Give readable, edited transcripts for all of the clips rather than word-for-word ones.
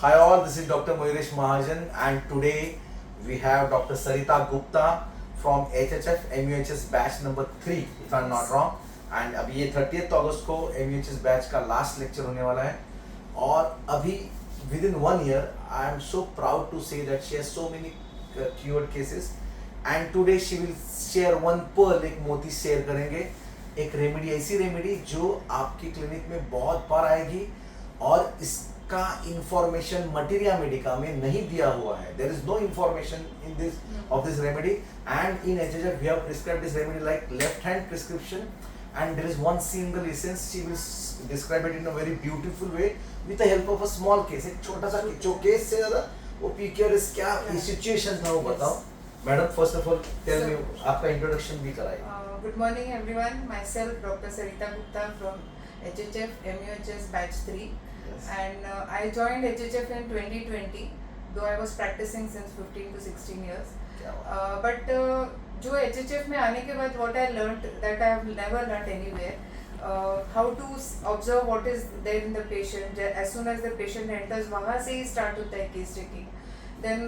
Hi all, this is Dr. Mayuresh Mahajan and today we have Dr. Sarita Gupta from HHF MUHS batch number 3 if I'm not wrong and अभी ये 30th अगस्त को MUHS batch का last lecture होने वाला है और अभी within 1 year I am so proud to say that she has so many cured cases and today she will share one pearl, एक मोती शेयर करेंगे, एक रेमेडी, ऐसी रेमेडी जो आपकी क्लिनिक में बहुत बार आएगी और इसका इंफॉर्मेशन मटीरिया मेडिका में नहीं दिया हुआ है. There is no information in this of this remedy and in HHF we have prescribed this remedy like left hand prescription and there is one single essence. She will describe it in a very beautiful way with the help of a small case. एक छोटा सा जो case से ज़्यादा वो PQRS क्या situation था वो बताओ. Madam first of all tell me, आपका इंट्रोडक्शन भी कराइए. Good morning everyone. Myself Dr. Sarita Gupta from HHF MUHS batch 3 and I joined HHF in 2020 though I was practicing since 15 to 16 years. But जो HHF में आने के बाद what I learned that I have never learned anywhere, how to observe what is there in the patient. As soon as the patient enters वहाँ से ही start होता है case checking. Then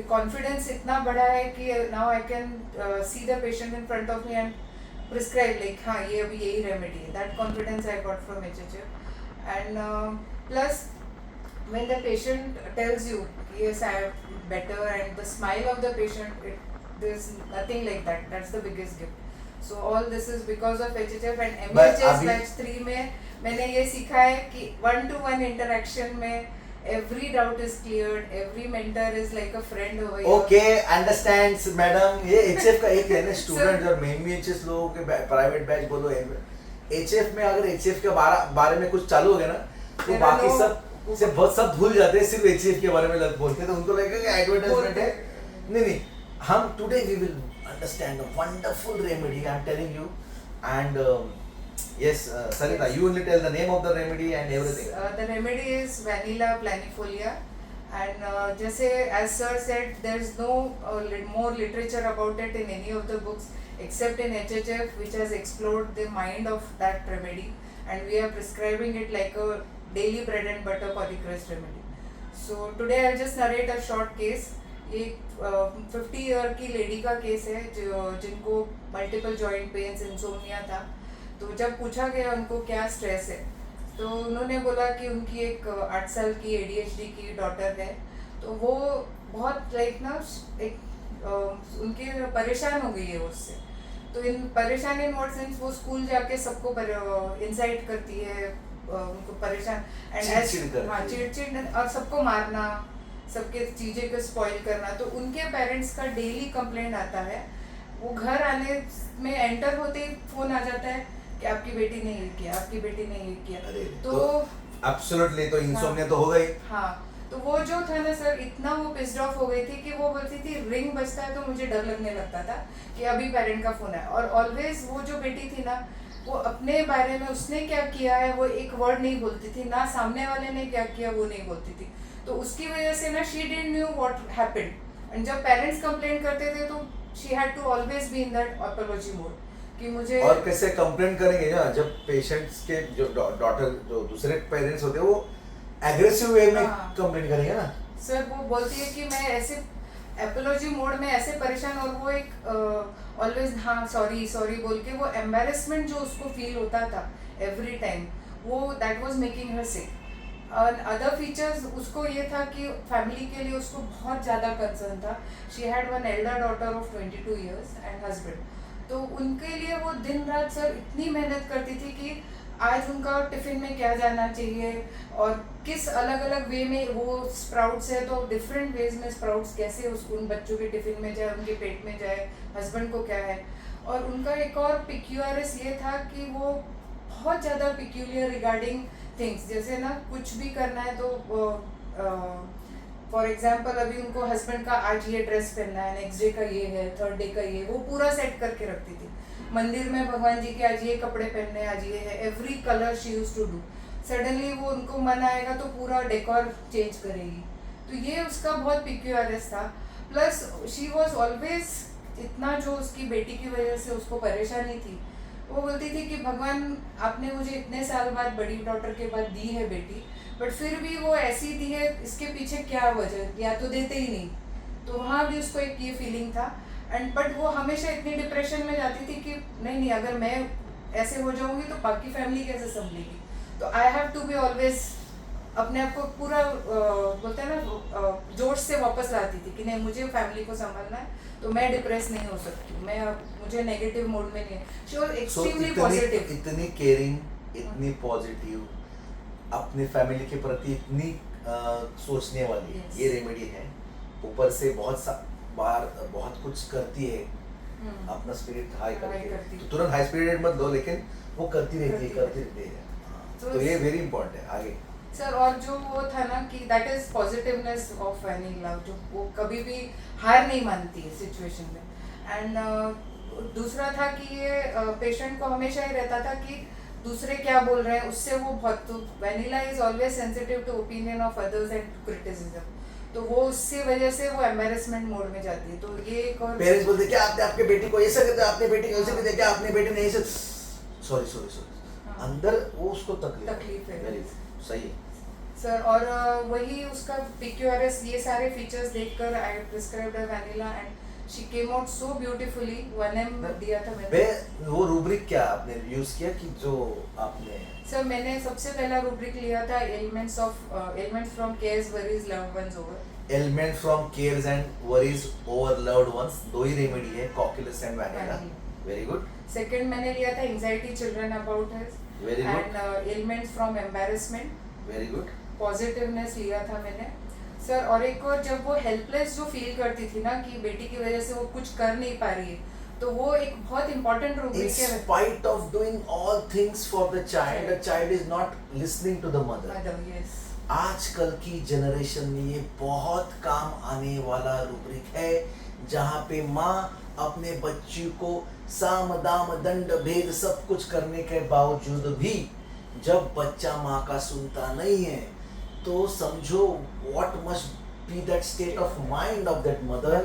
confidence इतना बढ़ा है कि now I can see the patient in front of me and prescribe like हाँ ये अभी यही remedy है. That confidence I got from HHF and plus when the patient tells you yes I am better and the smile of the patient, there's nothing like that. That's the biggest gift. So all this is because of HHF and MHS batch 3 में मैंने ये सीखा है कि 1-to-1 interaction में every doubt is cleared, every mentor is like a friend over here. Okay, understands madam. ये HF का एक है ना स्टूडेंट और MHS लोगों के प्राइवेट बैच बोलो, HF में अगर HF के बारे में कुछ चालू हो गया ना तो बाकी सब भूल जाते हैं, सिर्फ HF के बारे में बोलते हैं तो उनको लगेगा कि एडवर्टाइजमेंट है. नहीं हम today we will understand a wonderful remedy I'm telling you and yes Sarita, you only tell the name of the remedy and everything. The remedy is vanilla planifolia and जैसे as sir said there is no more literature about it in any of the books except in HHF which has explored the mind of that remedy and we are prescribing it like a daily bread and butter polycrest remedy. So today I'll just narrate a short case. ये 50 year की lady का case है जो जिनको multiple joint pains insomnia था. तो जब पूछा गया उनको क्या स्ट्रेस है तो उन्होंने बोला कि उनकी एक 8 साल की ADHD की डॉटर है. तो वो बहुत लाइक ना एक उनके परेशान हो गई है उससे. तो इन परेशान इन व्हाट सेंस वो स्कूल जाके सबको इंसाइट करती है, उनको परेशान एंड चिड़चिड़ और सबको मारना, सबके चीज़ें को स्पॉइल करना. तो उनके पेरेंट्स का डेली कंप्लेंट आता है. वो घर आने में एंटर होते ही फोन आ जाता है कि आपकी बेटी ने ये किया, आपकी बेटी ने ये किया. तो एब्सोल्युटली तो इंसोम्निया तो हो गई. हाँ, तो वो जो था ना सर इतना वो पिस्ड ऑफ हो गई थी कि वो बोलती थी रिंग बजता है तो मुझे डर लगने लगता था कि अभी पेरेंट का फोन है. और ऑलवेज वो जो बेटी थी ना वो अपने बारे में उसने क्या किया है वो एक वर्ड नहीं बोलती थी, ना सामने वाले ने क्या किया वो नहीं बोलती थी. तो उसकी वजह से ना she didn't knew what happened and जब पेरेंट्स कंप्लेंट करते थे तो she had to always be in that apology mode कि मुझे. और कैसे कंप्लेंट करेंगे ना जब पेशेंट्स के जो डॉटर जो दूसरे पेरेंट्स होते हैं वो एग्रेसिव वे में कंप्लेंट करेंगे ना. सर वो बोलती है कि मैं ऐसे अपॉलॉजी मोड में ऐसे परेशान और वो एक ऑलवेज हाँ सॉरी सॉरी बोल के वो एम्बैरेसमेंट जो उसको फील होता था एवरी टाइम वो दैट वाज मेकिंग हर सिक. और अदर फीचर्स उसको ये था कि फैमिली के लिए उसको बहुत ज़्यादा कंसर्न था. She had one Elder daughter of 22 years and husband. तो उनके लिए वो दिन रात सर इतनी मेहनत करती थी कि आज उनका टिफ़िन में क्या जाना चाहिए और किस अलग अलग वे में वो स्प्राउट्स है तो डिफरेंट वेज में स्प्राउट्स कैसे उसको उन बच्चों के टिफ़िन में जाए, उनके पेट में जाए, हस्बैंड को क्या है. और उनका एक और PQRS ये था कि वो बहुत ज़्यादा पिक्यूलियर रिगार्डिंग थिंग्स. जैसे ना कुछ भी करना है तो फॉर एग्जांपल अभी उनको हस्बैंड का आज ये ड्रेस पहनना है, नेक्स्ट डे का ये है, थर्ड डे का ये, वो पूरा सेट करके रखती थी. मंदिर में भगवान जी के आज ये कपड़े पहनने हैं, आज ये है, every colour she use to do. Suddenly वो उनको मन आएगा तो पूरा डेकोर चेंज करेगी. तो ये उसका बहुत PQRS था. प्लस शी वॉज ऑलवेज इतना जो उसकी बेटी की वजह से उसको परेशानी थी वो बोलती थी कि भगवान आपने मुझे इतने साल बाद बड़ी डॉटर के बाद दी है बेटी बट फिर भी वो ऐसी दिए, इसके पीछे क्या वजह, या तो देते ही नहीं। तो वहाँ भी उसको एक ये फीलिंग था। एंड बट वो हमेशा इतनी डिप्रेशन में जाती थी कि नहीं नहीं, अगर मैं ऐसे हो जाऊंगी तो बाकी फैमिली कैसे संभलेगी। तो I have to be always अपने आप को पूरा बोलते हैं ना जोश से वापस लाती थी कि नहीं, मुझे फैमिली को संभालना है, तो मैं डिप्रेस नहीं हो सकती, मैं मुझे नेगेटिव मोड में नहीं है। शी वाज एक्सट्रीमली पॉजिटिव, इतनी केयरिंग, इतनी पॉजिटिव, अपने फैमिली के प्रति इतनी सोचने वाली। Yes. ये रेमेडी है, ऊपर से बार बहुत कुछ करती है, अपना स्पिरिट हाई करती करती है। है। तो तुरंत हाई स्पिरिटेड मत लो, लेकिन वो करती रहती है, करती करती रहती है। तो तो ये वेरी इंपॉर्टेंट है। आगे सर, और जो वो था ना कि that is positiveness of vanilla, जो वो कभी भी हार नहीं मानती है सिचुएशन में। एंड दूसरा था कि ये पेशेंट को हमेशा ही रहता था कि दूसरे क्या बोल रहे हैं, उससे वो बहुत, तो vanilla is always sensitive to opinion of others and criticism. तो वो उससे वजह से वो एम्बैरेसमेंट मोड में जाती है। तो ये एक और पेरेंट्स बोलते क्या आपने आपके बेटी को ऐसा कहते, आपने बेटी को ऐसे कहते, क्या आपने बेटी ने ऐसे, सॉरी सॉरी सॉरी, हाँ। अंदर वो उसको तकलीफ है। वेरी सही है। सर, और वही उसका PQRS, ये सारे फीचर्स देखकर I prescribed a vanilla and she came out so beautifully. 1M दिया था मैंने। वो रूब्रिक क्या आपने यूज किया कि जो आपने? सर, मैंने सबसे पहला रूब्रिक लिया था elements from cares worries loved once over. Element from cares and worries over loved once, दो ही रेमेडी है, cocculus and vanilla. Very good. Second मैंने लिया था anxiety children about her Very good. And elements from embarrassment. Very good. Positiveness लिया था मैंने। Sir, और एक और, जब वो हेल्पलेस जो फील करती थी ना कि बेटी की वजह से वो कुछ कर नहीं पा रही है, तो वो एक बहुत इंपॉर्टेंट In रूब्रिक है। spite of doing all things for the child is not listening to the mother. Yes, आजकल की जनरेशन में ये बहुत काम आने वाला रूब्रिक है, जहाँ पे माँ अपने बच्ची को साम दाम दंड भेद सब कुछ करने के बावजूद भी जब बच्चा माँ का सुनता नहीं है, तो समझो what must be that state of mind of that mother.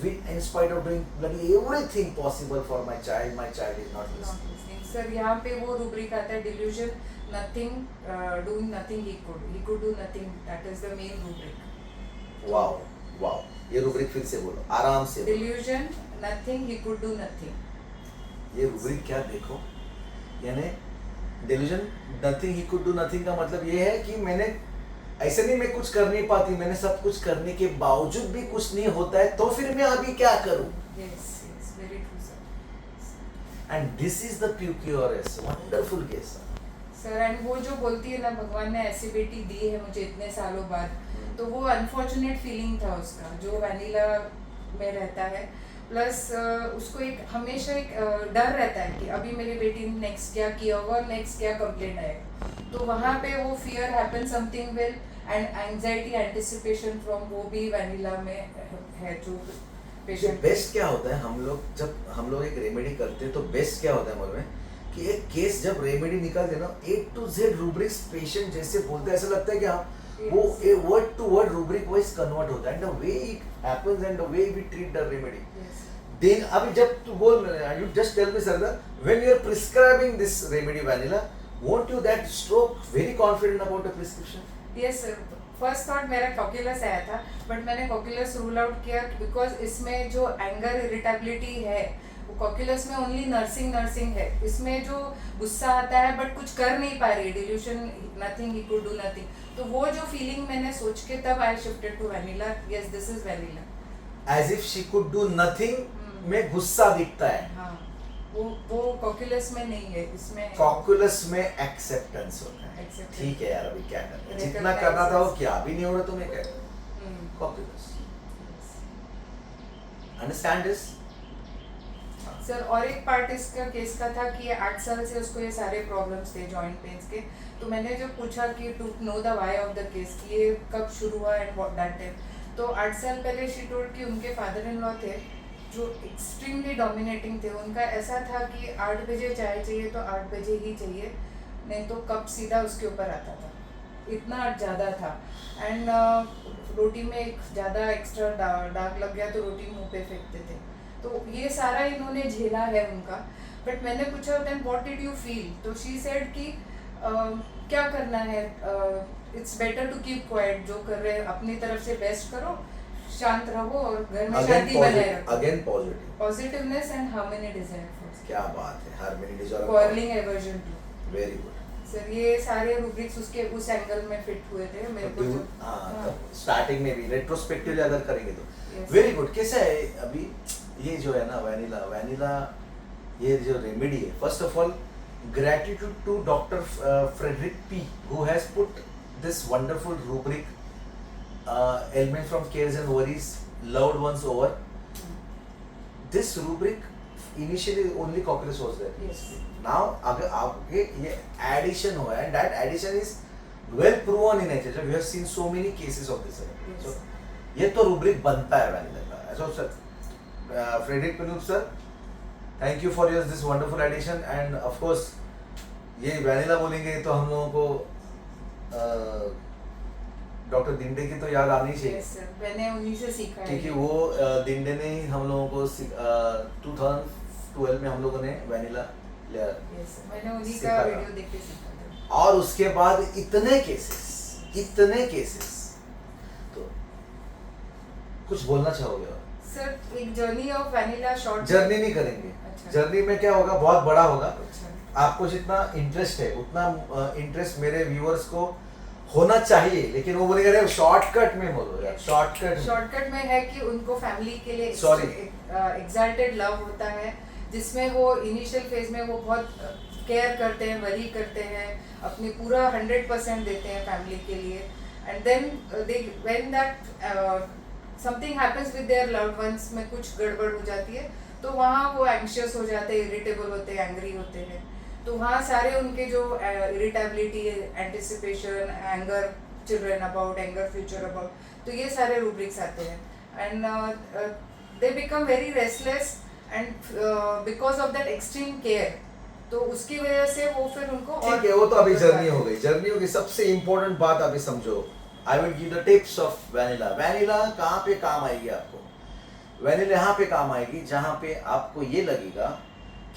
In spite of doing bloody everything possible for my child is not listening. Sir, यहाँ पे वो रूब्रिक आता है delusion, nothing, doing nothing, he could do nothing, that is the main rubric. Wow wow, ये rubric फिर से बोलो, आराम से बोलो। Delusion, nothing, he could do nothing. ये रूब्रिक क्या देखो, यानी delusion, nothing, he could do nothing का मतलब ये है कि मैंने ऐसे नहीं, मैं कुछ कर नहीं पाती, मैंने सब कुछ करने के बावजूद भी कुछ नहीं होता है, तो फिर मैं अभी क्या करूं? Yes, very true sir. And this is the PQRS, wonderful case sir, and वो जो बोलती है ना, भगवान ने ऐसी बेटी दी है मुझे इतने सालों बाद, तो वो अनफॉर्चुनेट फीलिंग था उसका, जो वैनिला में रहता है। प्लस उसको एक हमेशा एक डर रहता है कि अभी मेरी बेटी ने नेक्स्ट क्या किया होगा और नेक्स्ट क्या कंप्लेंट आएगा। तो वहाँ पे वो fear happen something will and anxiety anticipation from, वो भी वैनिला में है जो पेशेंट। बेस्ट क्या होता है, जब हम लोग एक रेमेडी करते हैं तो बेस्ट क्या होता है मोल में कि एक केस जब रेमेडी निकालते हैं ना, A to Z rubrics patient जैसे बोलते हैं, ऐसा लगता है कि हाँ वो a word to word rubric wise convert होता है, and the way it happens and the way we treat the remedy. Then अभी जब तू बोल, you just tell me sir, when you are prescribing this remedy vanilla, won't you that stroke very confident about the prescription? Yes sir, first thought मेरा Cocculus आया था, but मैंने Cocculus rule out किया because इसमें जो anger irritability है वो Cocculus में ओनली नर्सिंग है। इसमें जो गुस्सा आता है बट कुछ कर नहीं पा रही, delusion, nothing, he could do nothing, तो वो जो फीलिंग मैंने सोच के तब I shifted to vanilla. Yes, this is vanilla. As if she could do nothing में गुस्सा दिखता है। हाँ, वो कॉक्यूलस में नहीं है, इसमें कॉक्यूलस में एक्सेप्टेंस होता है। Acceptance. ठीक है यार, अभी क्या करना है, जितना Recognize करना था वो it. क्या, अभी नहीं हो रहा तो मैं क्या करूं? Cocculus, understand this? सर, और एक पार्ट इसका केस का था कि 8 साल से उसको ये सारे प्रॉब्लम्स थे जॉइंट पेन्स के। तो मैंने जब पूछा कि to know the why of the case, कि ये कब शुरू हुआ एंड व्हाट दैट टाइम, तो 8 साल पहले शी टोल्ड कि उनके फादर इन लॉ थे जो एक्सट्रीमली डोमिनेटिंग थे। उनका ऐसा था कि 8 बजे चाय चाहिए तो 8 बजे ही चाहिए, नहीं तो कप सीधा उसके ऊपर आता था, इतना ज़्यादा था। एंड रोटी में एक ज़्यादा एक्स्ट्रा दाग लग गया तो रोटी मुंह पे फेंकते थे। तो ये सारा इन्होंने झेला है उनका। बट मैंने पूछा then what did you feel, तो शी सेड कि क्या करना है, it's better to keep quiet, जो कर रहे हैं अपनी तरफ से बेस्ट करो, शांत रहो और घर में शांति बनाए रखो। Again positive, positiveness and harmony desire first. क्या बात है, harmony desire, quarrelling aversion to. Very good sir ये सारे रूब्रिक्स उसके उस एंगल में फिट हुए थे मेरे को जो। स्टार्टिंग में भी रेट्रोस्पेक्टिवली अगर करेंगे तो Yes. Very good. कैसा है अभी ये जो है ना वैनिला ये जो रेमेडी है, first of all gratitude to doctor Frederick P who has put this wonderful rubric ailment from cares and worries loved once over. This rubric initially only cockroach was there. Yes. Now अगर आपके ये addition हुआ है, that addition is well proven in nature. We have seen so many cases of this. Yes. So ये तो rubric बनता है vanilla का। So sir, Frederick Pinoop sir, thank you for your this wonderful addition and of course ये vanilla बोलेंगे तो हम लोगों को डॉक्टर दिंडे की तो याद आनी चाहिए। Yes, sir. मैंने उन्हीं से सीखा है। क्योंकि वो दिंडे ने ही हम लोगों को 2012 में हम लोगों ने वैनिला लिया। Yes, sir. मैंने उन्हीं सीखा का था। वीडियो देख के सीखा था। और उसके बाद इतने केसेस तो कुछ बोलना चाहोगे और? सर एक journey of vanilla short journey नहीं करेंगे। अच्छा। जर्नी में क्या होगा, बहुत बड़ा होगा। अच्छा। आपको जितना इंटरेस्ट है उतना इंटरेस्ट मेरे व्यूअर्स को होना चाहिए, लेकिन वो बोलेंगे अरे शॉर्टकट में बोलो यार, शॉर्टकट में है कि उनको फैमिली के लिए Sorry. एग्जैल्टेड लव होता है, जिसमें वो इनिशियल फेज में वो बहुत केयर करते हैं, वरी करते हैं, अपनी पूरा 100% देते हैं फैमिली के लिए, and then they when that something happens with their loved ones में कुछ गड़बड़ हो जाती है तो वहाँ वो एंग्शियस हो जाते हैं, इरिटेबल होते हैं, एंग्री होते हैं। तो वहाँ सारे उनके जो irritability, anticipation, anger children about, anger future about, तो ये सारे रूब्रिक्स आते हैं and they become very restless and because of that extreme care, तो उसकी वजह से वो फिर उनको ठीक है, वो तो अभी जर्नी हो गई। जर्नी होगी, सबसे इम्पोर्टेंट बात अभी समझो। I will give the tips of vanilla. Vanilla कहाँ पे काम आएगी आपको? वैनिला यहाँ पे काम आएगी जहाँ पे आपको ये लगेगा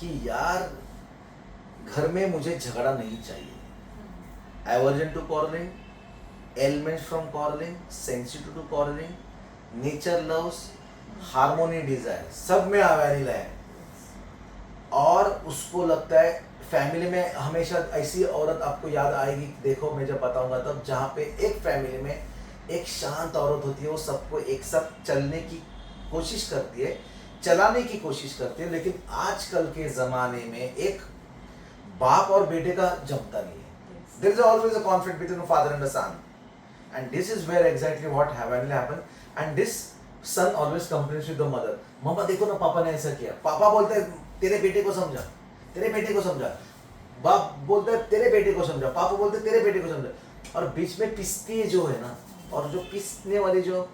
कि यार घर में मुझे झगड़ा नहीं चाहिए। Aversion to quarrelling, elements from quarrelling, sensitive to quarrelling, nature loves, harmony desire, सब में वैनिला है। और उसको लगता है फैमिली में हमेशा ऐसी औरत आपको याद आएगी, देखो मैं जब बताऊंगा तब, जहाँ पे एक फैमिली में एक शांत औरत होती है, वो सबको एक साथ चलने की कोशिश करती है, चलाने की कोशिश करती है। लेकिन आजकल के ज़माने में एक बाप और बेटे का जमता नहीं है। There is always a conflict between a father and a son, and this is where exactly what will happen. And this son always complains with the mother. मामा देखो ना पापा ने ऐसा किया। पापा बोलते हैं तेरे बेटे को समझा, तेरे बेटे को समझा। बाप बोलता है तेरे बेटे को समझा, पापा बोलते हैं तेरे बेटे को समझा। और बीच में पिसती जो है ना, और जो पिसने वाली जो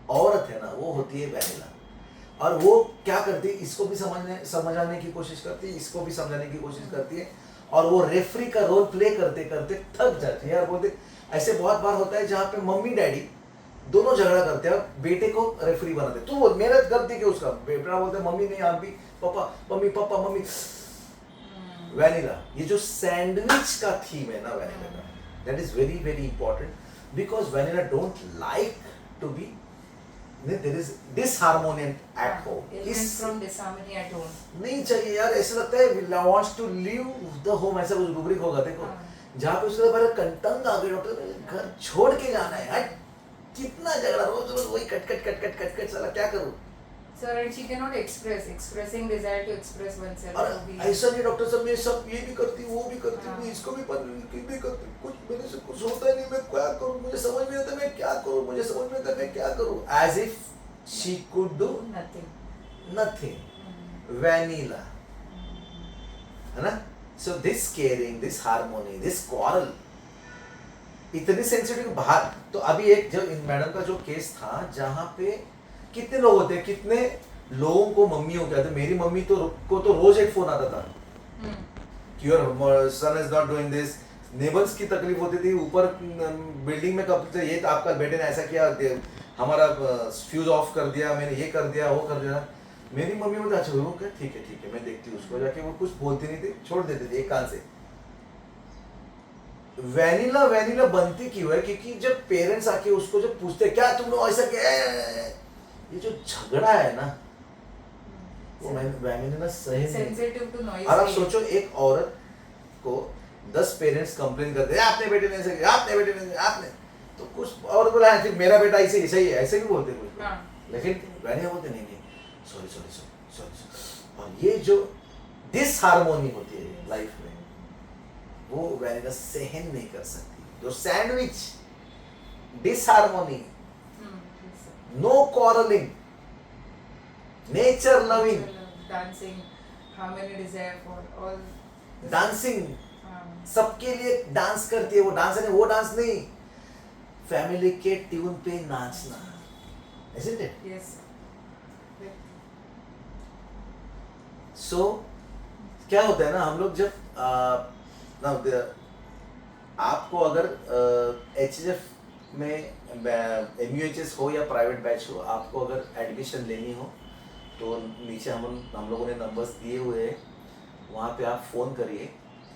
औरत है ना, वो होती है वैनिला। और वो क्या करती है, इसको भी समझाने की कोशिश करती है, इसको भी समझाने की कोशिश करती है, और वो रेफरी का रोल प्ले करते करते थक जाती है। और बोलते ऐसे बहुत बार होता है जहाँ पे मम्मी डैडी दोनों झगड़ा करते हैं और बेटे को रेफरी बनाते। तो वो मेरा गलती क्यों, उसका बेटा बोलते मम्मी नहीं, आप भी papa mummy, papa mummy. Vanilla, ये जो सैंडविच का थीम है ना वैनिला का, that is very very important, because vanilla don't like to be, there is disharmony at home. Elements from disharmony at home. नहीं चाहिए यार, ऐसा लगता है wants to leave the home, ऐसा कुछ रूब्रिक होगा देखो, जहाँ पे उसके बाद कंटंग आ गए, डॉक्टर घर छोड़ के जाना है यार, कितना झगड़ा, रोज रोज वही कट साला क्या करूँ। Sir, and she cannot expressing desire to express oneself. और to be- ऐसा नहीं डॉक्टर साहब, मैं सब ये भी करती हूँ, वो भी करती हूँ, इसको भी करती, कुछ मेरे से कुछ होता नहीं, मैं क्या करूँ, मुझे समझ में आता मैं क्या करूँ, मुझे समझ में आता मैं क्या करूँ, as if she could do nothing. Vanilla, है ना? So this caring, this harmony, this quarrel, इतनी सेंसिटिव बाहर। तो अभी एक जो इन मैडम का जो केस था, जहाँ पे कितने लोग होते हैं, कितने लोगों को मम्मी हो गया था। मेरी मम्मी को तो रोज एक फोन आता था कि your son is not doing this. Neighbours की तकलीफ होती थी, ऊपर बिल्डिंग में कब से ये आपका बेटे ने ऐसा किया, हमारा फ्यूज ऑफ कर दिया, मैंने ये कर दिया, वो कर दिया। मेरी मम्मी बोलती अच्छा वो क्या, ठीक है मैं देखती हूँ उसको, जाके वो कुछ बोलती नहीं थी, छोड़ देती थी एक कान से। वैनिला वैनिला बनती क्यों है? क्योंकि जब पेरेंट्स आके उसको जब पूछते हैं क्या तुम लोग ऐसा क्या ये जो झगड़ा है ना वो वैनिला सही नहीं। Sensitive to noise. और आप सोचो एक औरत को 10 पेरेंट्स कंप्लेन करते हैं आपने बेटे ने ऐसे किया, आपने बेटे ने आपने, तो कुछ और बोला है मेरा बेटा ऐसे सही है, ऐसे भी बोलते कुछ लोग। हाँ। लेकिन वैनिला बोलते नहीं सॉरी सॉरी सॉरी सॉरी। और ये जो डिसहार्मोनी होती है लाइफ में वो वैनिला सहन नहीं कर सकती। जो sandwich disharmony, no quarrelling, nature loving, dancing, harmony desire for all, dancing, सबके लिए डांस करती है वो। डांस नहीं, वो डांस नहीं, फैमिली के ट्यून पे नाचना, isn't it? यस। So क्या होता है ना, हम लोग जब आपको अगर HHF में MUHS हो या प्राइवेट बैच हो, आपको अगर एडमिशन लेनी हो तो नीचे हम लोगों ने नंबर्स दिए हुए हैं, वहाँ पे आप फ़ोन करिए।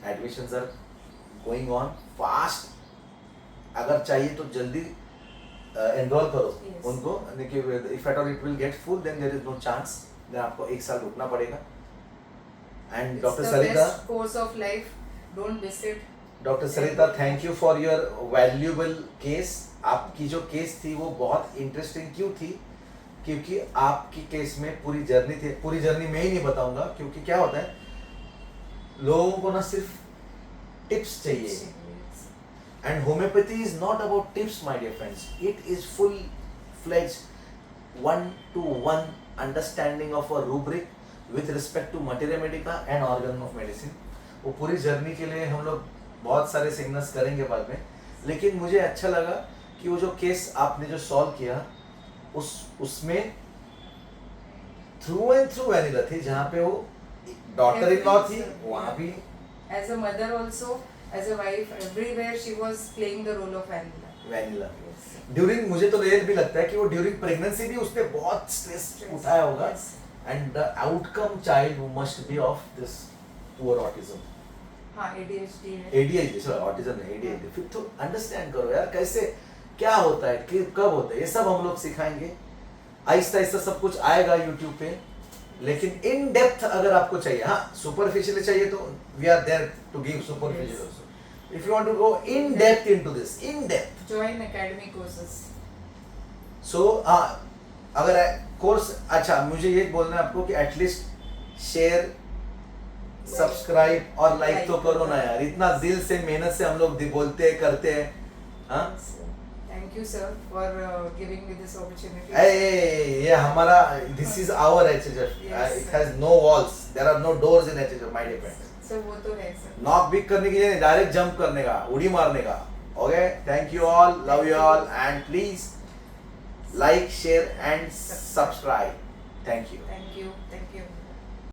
Admissions are going on fast, अगर चाहिए तो जल्दी एनरोल करो Yes. उनको। If at all it will get full then there is no chance, then आपको 1 साल रुकना पड़ेगा। And doctor Sarita, course of life, don't miss it. Doctor Sarita, thank you for your valuable case. आपकी जो केस थी वो बहुत इंटरेस्टिंग क्यों थी? क्योंकि आपकी केस में पूरी जर्नी थी। पूरी जर्नी मैं ही नहीं बताऊंगा, क्योंकि क्या होता है लोगों को ना सिर्फ टिप्स चाहिए, and homoeopathy is not about tips my dear friends, it is full fledged 1-to-1 understanding of a rubric with respect to materia medica and organon of medicine. वो पूरी जर्नी के लिए हम लोग बहुत सारे सेमिनार्स करेंगे बाद में, लेकिन मुझे अच्छा लगा कि वो जो केस आपने जो सॉल्व किया उसमें थ्रू एंड थ्रू वैनिला थी। जहाँ पे वो डॉटर इन लॉ थी वहाँ भी, as a mother also, as a wife, everywhere she was playing the role of vanilla. During, मुझे तो ये भी लगता है कि वो ड्यूरिंग प्रेगनेंसी भी उसने बहुत स्ट्रेस उठाया होगा, and the outcome child must be of this poor autism. हाँ, ADHD है। ADHD, सॉरी ऑटिज्म नहीं, ADHD। फिर तो अंडरस्टैंड करो यार कैसे क्या होता है, कब होता है, ये सब हम लोग सिखाएंगे। आहिस्ता आहिस्ता सब कुछ आएगा यूट्यूब पे, लेकिन इन डेप्थ अगर आपको चाहिए, हाँ सुपरफिशियली चाहिए तो we are there to give superficial also. If you want to go in depth into this, in depth, join academy courses. So अगर कोर्स, अच्छा मुझे ये बोलना है आपको कि एटलीस्ट शेयर, सब्सक्राइब और लाइक तो करो ना यार। इतना दिल से मेहनत से हम लोग बोलते हैं, करते हैं। हाँ, thank you sir for giving me this opportunity. ये हमारा, this is our HHF, it has no walls, there are no doors in HHF my dear friends. Sir वो तो है सर। नॉक बिग करने के लिए, डायरेक्ट जंप करने का, उड़ी मारने का। Okay, thank you all, love you all, and please like, share and subscribe. Thank you. Thank you.